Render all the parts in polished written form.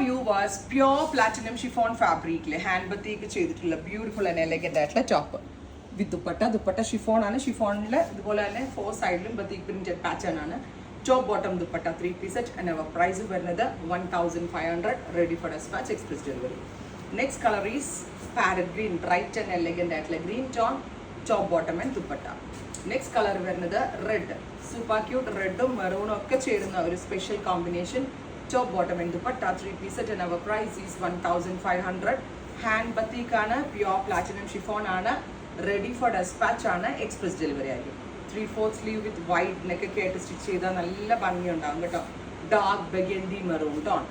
Viewers, pure platinum chiffon ഫാബ്രിക്കിൽ hand ബത്തേക്ക് ചെയ്തിട്ടുള്ള beautiful and elegant ആയിട്ടുള്ള ടോപ്പ് വിത്ത് ദുപ്പട്ട ഷിഫോൺ ആണ്. ഷിഫോണിൽ ഇതുപോലെ തന്നെ 4 സൈഡിലും ബത്തീക് പ്രിന്റഡ് പാറ്റേൺ ആണ്. Top bottom dupatta 3 piece set and our price വരുന്നത് 1500, ready for dispatch, express delivery. Next color is parrot green, bright and elegant ആയിട്ടുള്ള green tone, top bottom and dupatta. Next color വരുന്നത് red, super cute റെഡും മെറൂണും ഒക്കെ ചേരുന്ന ഒരു special combination. Top bottom and dupatta 3 piece set and our price is 1500. Hand batik ആണ്, pure platinum chiffon ആണ്, ready for dispatch ആണ്, express delivery ആയിരിക്കും. 3/4 sleeve with white neck ഒക്കെ ആയിട്ട് സ്റ്റിച്ച് ചെയ്താൽ നല്ല ഭംഗി ഉണ്ടാകും കേട്ടോ. Dark burgundy maroon tone.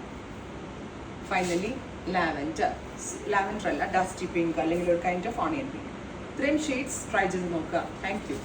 Finally lavender അല്ല, ഡസ്റ്റി പിങ്ക് അല്ലെങ്കിൽ ഒരു കൈൻഡ് ഓഫ് ഓണിയൻ പിങ്ക്. ഇത്രയും ഷെയ്ഡ്സ് ട്രൈ ചെയ്ത് നോക്കുക. Thank U.